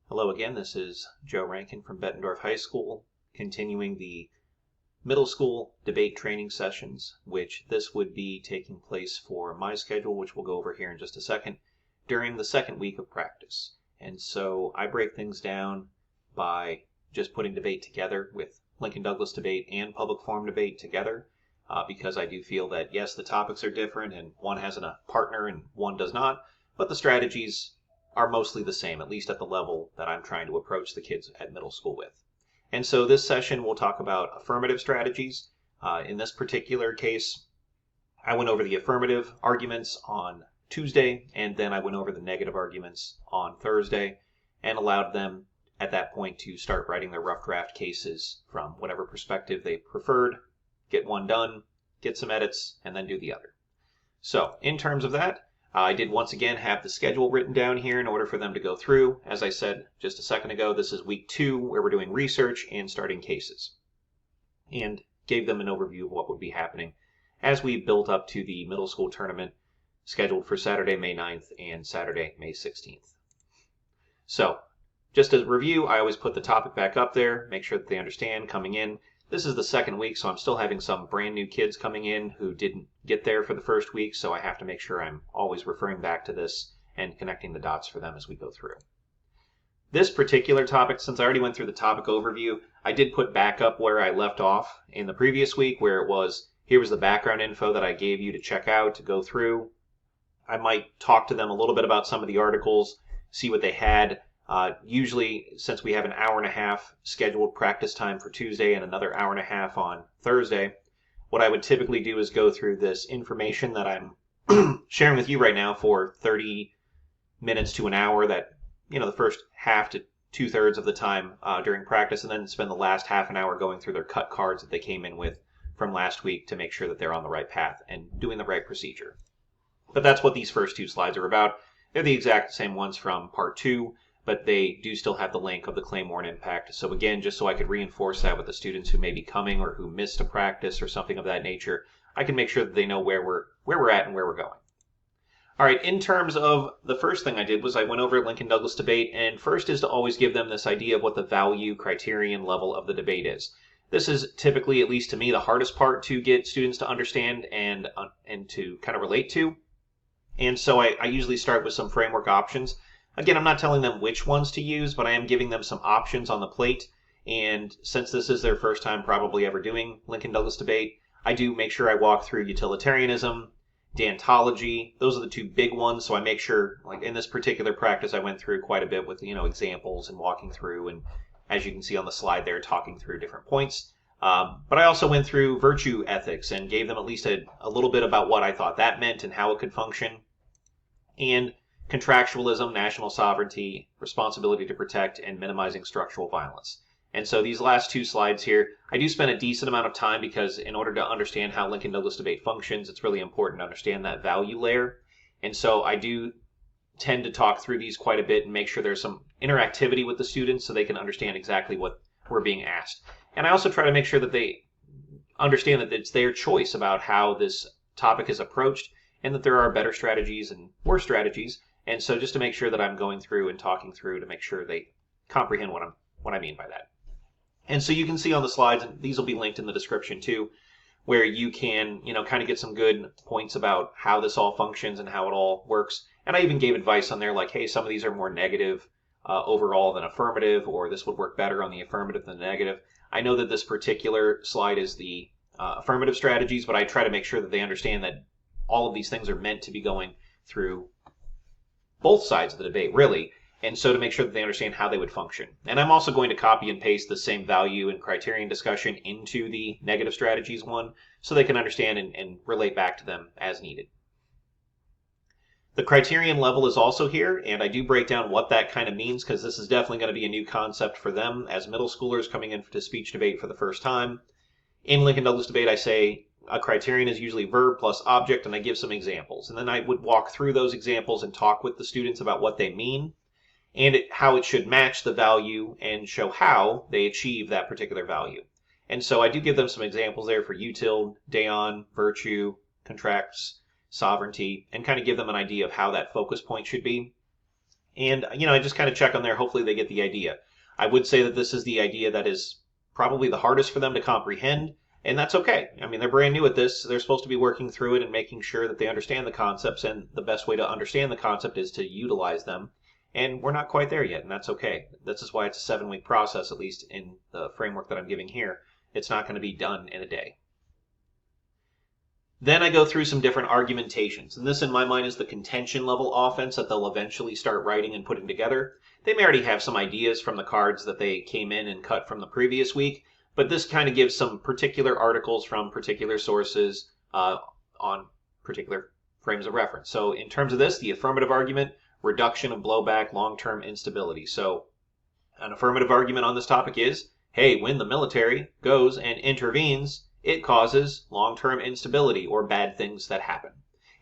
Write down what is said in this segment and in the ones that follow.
Hello again, this is Joe Rankin from Bettendorf High School, continuing the middle school debate training sessions, which this would be taking place for my schedule, which we'll go over here in just a second, during the second week of practice. And so I break things down by just putting debate together with Lincoln Douglas debate and public forum debate together, because I do feel that, yes, the topics are different and one has a partner and one does not, but the strategies are mostly the same, at least at the level that I'm trying to approach the kids at middle school with. And so this session we'll talk about affirmative strategies. In this particular case, I went over the affirmative arguments on Tuesday, and then I went over the negative arguments on Thursday, and allowed them at that point to start writing their rough draft cases from whatever perspective they preferred, get one done, get some edits, and then do the other. So in terms of that, I did once again have the schedule written down here in order for them to go through. As I said just a second ago, this is week 2 where we're doing research and starting cases, and gave them an overview of what would be happening as we built up to the middle school tournament scheduled for Saturday, May 9th and Saturday, May 16th. So just as a review, I always put the topic back up there, make sure that they understand coming in. This is the second week, so I'm still having some brand new kids coming in who didn't get there for the first week, so I have to make sure I'm always referring back to this and connecting the dots for them as we go through. This particular topic, since I already went through the topic overview, I did put back up where I left off in the previous week, where it was, here was the background info that I gave you to check out, to go through. I might talk to them a little bit about some of the articles, see what they had. Usually, since we have an hour and a half scheduled practice time for Tuesday and another hour and a half on Thursday, what I would typically do is go through this information that I'm sharing with you right now for 30 minutes to an hour, that, the first half to 2/3 of the time during practice, and then spend the last half an hour going through their cut cards that they came in with from last week to make sure that they're on the right path and doing the right procedure. But that's what these first 2 slides are about. They're the exact same ones from part 2, but they do still have the link of the claim-worn impact. So again, just so I could reinforce that with the students who may be coming or who missed a practice or something of that nature, I can make sure that they know where we're at and where we're going. All right, in terms of the first thing I did was I went over Lincoln Douglas debate, and first is to always give them this idea of what the value criterion level of the debate is. This is typically, at least to me, the hardest part to get students to understand and to kind of relate to. And so I usually start with some framework options. Again, I'm not telling them which ones to use, but I am giving them some options on the plate. And since this is their first time probably ever doing Lincoln Douglas debate, I do make sure I walk through utilitarianism, deontology. Those are the 2 big ones. So I make sure, like in this particular practice, I went through quite a bit with, examples and walking through. And as you can see on the slide there, talking through different points. But I also went through virtue ethics and gave them at least a little bit about what I thought that meant and how it could function. And contractualism, national sovereignty, responsibility to protect, and minimizing structural violence. And so these last 2 slides here, I do spend a decent amount of time because in order to understand how Lincoln Douglas debate functions, it's really important to understand that value layer. And so I do tend to talk through these quite a bit and make sure there's some interactivity with the students so they can understand exactly what we're being asked. And I also try to make sure that they understand that it's their choice about how this topic is approached and that there are better strategies and worse strategies. And so just to make sure that I'm going through and talking through to make sure they comprehend what I mean by that. And so you can see on the slides, and these will be linked in the description too, where you can, kind of get some good points about how this all functions and how it all works. And I even gave advice on there like, hey, some of these are more negative overall than affirmative, or this would work better on the affirmative than the negative. I know that this particular slide is the affirmative strategies, but I try to make sure that they understand that all of these things are meant to be going through both sides of the debate, really, and so to make sure that they understand how they would function. And I'm also going to copy and paste the same value and criterion discussion into the negative strategies one so they can understand and relate back to them as needed. The criterion level is also here, and I do break down what that kind of means because this is definitely going to be a new concept for them as middle schoolers coming into speech debate for the first time. In Lincoln Douglas debate, I say a criterion is usually verb plus object, and I give some examples. And then I would walk through those examples and talk with the students about what they mean and how it should match the value and show how they achieve that particular value. And so I do give them some examples there for util, deon, virtue, contracts, sovereignty, and kind of give them an idea of how that focus point should be. And, I just kind of check on there. Hopefully they get the idea. I would say that this is the idea that is probably the hardest for them to comprehend, and that's okay. I mean, they're brand new at this. They're supposed to be working through it and making sure that they understand the concepts, and the best way to understand the concept is to utilize them. And we're not quite there yet, and that's okay. This is why it's a 7-week process, at least in the framework that I'm giving here. It's not going to be done in a day. Then I go through some different argumentations, and this in my mind is the contention level offense that they'll eventually start writing and putting together. They may already have some ideas from the cards that they came in and cut from the previous week, but this kind of gives some particular articles from particular sources on particular frames of reference. So in terms of this, the affirmative argument, reduction of blowback, long-term instability. So an affirmative argument on this topic is, hey, when the military goes and intervenes, it causes long-term instability or bad things that happen.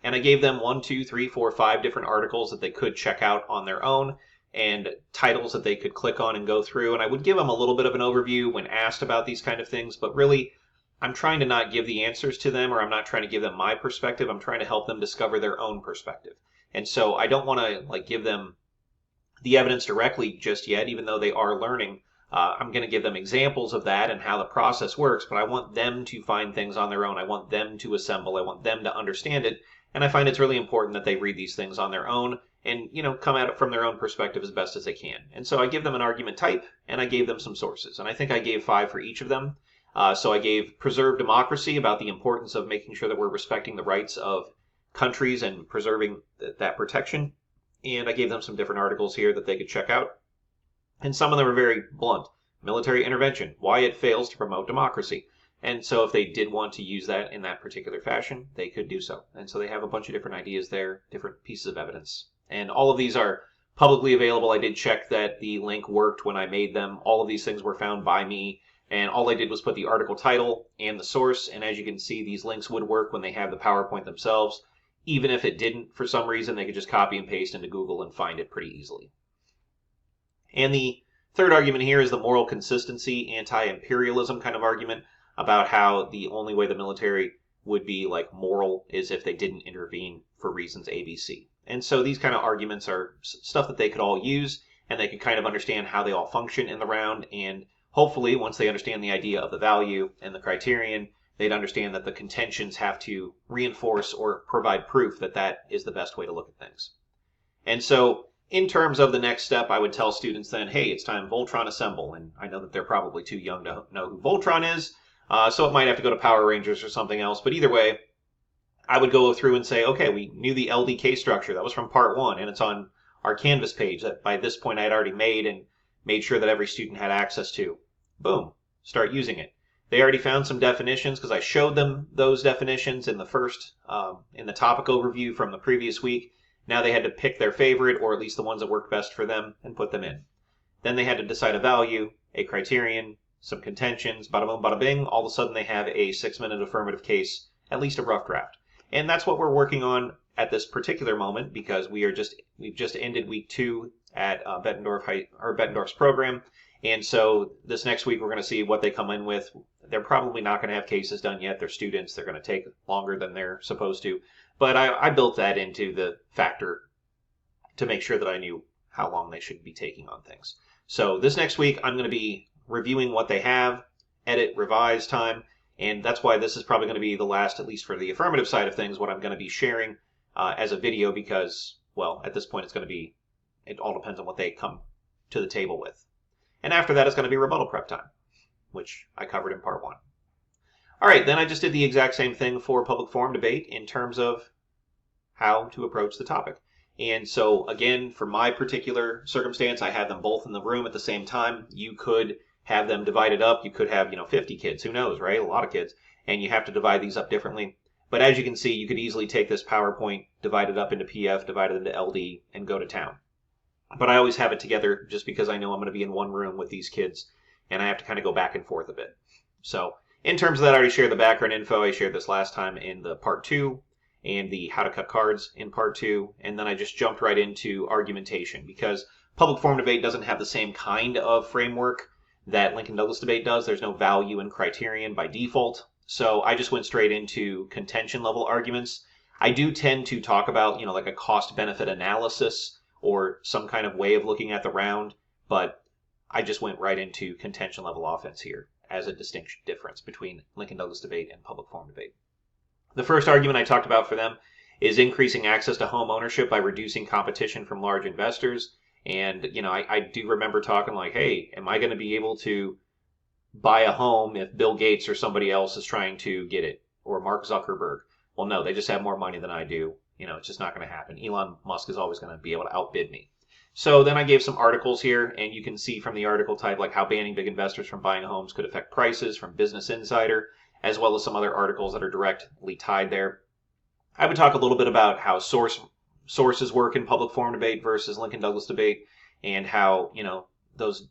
And I gave them 1, 2, 3, 4, 5 different articles that they could check out on their own and titles that they could click on and go through. And I would give them a little bit of an overview when asked about these kind of things, but really I'm trying to not give the answers to them, or I'm not trying to give them my perspective. I'm trying to help them discover their own perspective. And so I don't want to give them the evidence directly just yet, even though they are learning. I'm going to give them examples of that and how the process works, but I want them to find things on their own. I want them to assemble. I want them to understand it. And I find it's really important that they read these things on their own and, come at it from their own perspective as best as they can. And so I give them an argument type, and I gave them some sources. And I think I gave 5 for each of them. So I gave preserve democracy, about the importance of making sure that we're respecting the rights of countries and preserving that protection. And I gave them some different articles here that they could check out. And some of them are very blunt. Military intervention, why it fails to promote democracy. And so if they did want to use that in that particular fashion, they could do so. And so they have a bunch of different ideas there, different pieces of evidence. And all of these are publicly available. I did check that the link worked when I made them. All of these things were found by me. And all I did was put the article title and the source. And as you can see, these links would work when they have the PowerPoint themselves. Even if it didn't, for some reason, they could just copy and paste into Google and find it pretty easily. And the third argument here is the moral consistency, anti-imperialism kind of argument about how the only way the military would be moral is if they didn't intervene for reasons ABC. And so these kind of arguments are stuff that they could all use, and they could kind of understand how they all function in the round. And hopefully, once they understand the idea of the value and the criterion, they'd understand that the contentions have to reinforce or provide proof that that is the best way to look at things. And so in terms of the next step, I would tell students then, hey, it's time Voltron assemble. And I know that they're probably too young to know who Voltron is, so it might have to go to Power Rangers or something else. But either way, I would go through and say, okay, we knew the LDK structure. That was from part 1, and it's on our Canvas page that by this point I had already made and made sure that every student had access to. Boom, start using it. They already found some definitions because I showed them those definitions in the first, in the topic overview from the previous week. Now they had to pick their favorite, or at least the ones that worked best for them, and put them in. Then they had to decide a value, a criterion, some contentions, bada boom, bada bing. All of a sudden they have a 6-minute affirmative case, at least a rough draft. And that's what we're working on at this particular moment, because we've just ended week 2 at Bettendorf's program. And so this next week we're going to see what they come in with. They're probably not going to have cases done yet. They're students. They're going to take longer than they're supposed to. But I built that into the factor to make sure that I knew how long they should be taking on things. So this next week I'm going to be reviewing what they have, edit, revise time, and that's why this is probably going to be the last, at least for the affirmative side of things, what I'm going to be sharing as a video because, well, at this point it all depends on what they come to the table with. And after that, it's going to be rebuttal prep time, which I covered in part 1. All right, then I just did the exact same thing for public forum debate in terms of how to approach the topic. And so, again, for my particular circumstance, I had them both in the room at the same time. You could have them divided up. You could have, 50 kids. Who knows, right? A lot of kids. And you have to divide these up differently. But as you can see, you could easily take this PowerPoint, divide it up into PF, divide it into LD, and go to town. But I always have it together just because I know I'm going to be in one room with these kids, and I have to kind of go back and forth a bit. So in terms of that, I already shared the background info. I shared this last time in the part 2 and the how to cut cards in part 2. And then I just jumped right into argumentation because public forum debate doesn't have the same kind of framework that Lincoln Douglas debate does. There's no value and criterion by default. So I just went straight into contention level arguments. I do tend to talk about, like a cost benefit analysis or some kind of way of looking at the round, but I just went right into contention level offense here as a distinction difference between Lincoln-Douglas debate and public forum debate. The first argument I talked about for them is increasing access to home ownership by reducing competition from large investors. And, I do remember talking like, hey, am I going to be able to buy a home if Bill Gates or somebody else is trying to get it, or Mark Zuckerberg? Well, no, they just have more money than I do. It's just not going to happen. Elon Musk is always going to be able to outbid me. So then I gave some articles here, and you can see from the article type like how banning big investors from buying homes could affect prices from Business Insider, as well as some other articles that are directly tied there. I would talk a little bit about how sources work in public forum debate versus Lincoln-Douglas debate, and how, those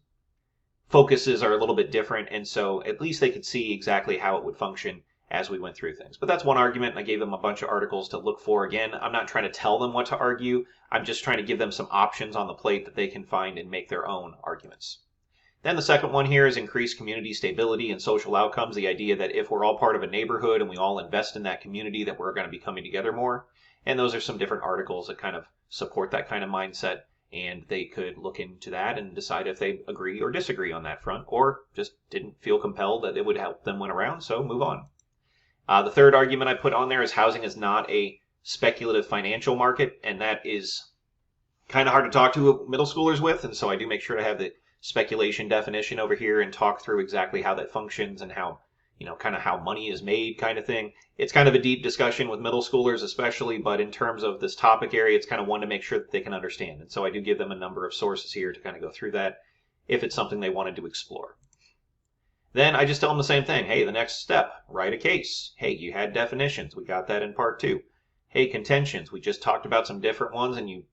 focuses are a little bit different, and so at least they could see exactly how it would function as we went through things. But that's one argument, and I gave them a bunch of articles to look for. Again, I'm not trying to tell them what to argue. I'm just trying to give them some options on the plate that they can find and make their own arguments. Then the second one here is increased community stability and social outcomes. The idea that if we're all part of a neighborhood and we all invest in that community, that we're going to be coming together more. And those are some different articles that kind of support that kind of mindset. And they could look into that and decide if they agree or disagree on that front, or just didn't feel compelled that it would help them win around, so move on. The third argument I put on there is housing is not a speculative financial market, and that is kind of hard to talk to middle schoolers with, and so I do make sure to have the speculation definition over here and talk through exactly how that functions and how, kind of how money is made kind of thing. It's kind of a deep discussion with middle schoolers especially, but in terms of this topic area, it's kind of one to make sure that they can understand. And so I do give them a number of sources here to kind of go through that if it's something they wanted to explore. Then I just tell them the same thing. Hey, the next step, write a case. Hey, you had definitions. We got that in part 2. Hey, contentions. We just talked about some different ones, and you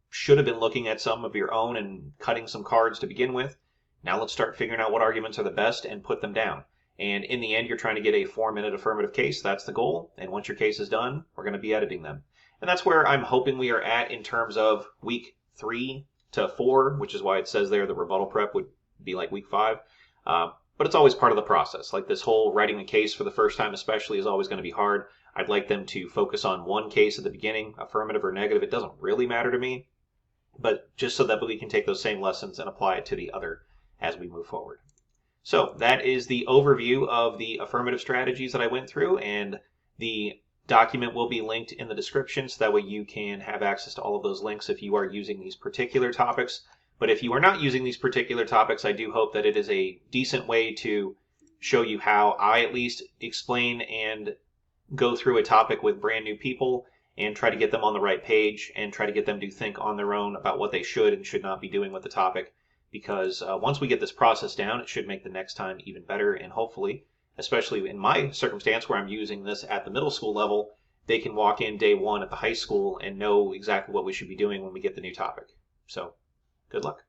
should have been looking at some of your own and cutting some cards to begin with. Now let's start figuring out what arguments are the best and put them down. And in the end, you're trying to get a 4-minute affirmative case. That's the goal. And once your case is done, we're going to be editing them. And that's where I'm hoping we are at in terms of week 3 to 4, which is why it says there the rebuttal prep would be like week 5. But it's always part of the process. Like this whole writing the case for the first time especially is always going to be hard. I'd like them to focus on one case at the beginning, affirmative or negative. It doesn't really matter to me, but just so that we can take those same lessons and apply it to the other as we move forward. So that is the overview of the affirmative strategies that I went through, and the document will be linked in the description so that way you can have access to all of those links if you are using these particular topics. But if you are not using these particular topics, I do hope that it is a decent way to show you how I at least explain and go through a topic with brand new people and try to get them on the right page and try to get them to think on their own about what they should and should not be doing with the topic. Because once we get this process down, it should make the next time even better. And hopefully, especially in my circumstance where I'm using this at the middle school level, they can walk in day 1 at the high school and know exactly what we should be doing when we get the new topic. So, good luck.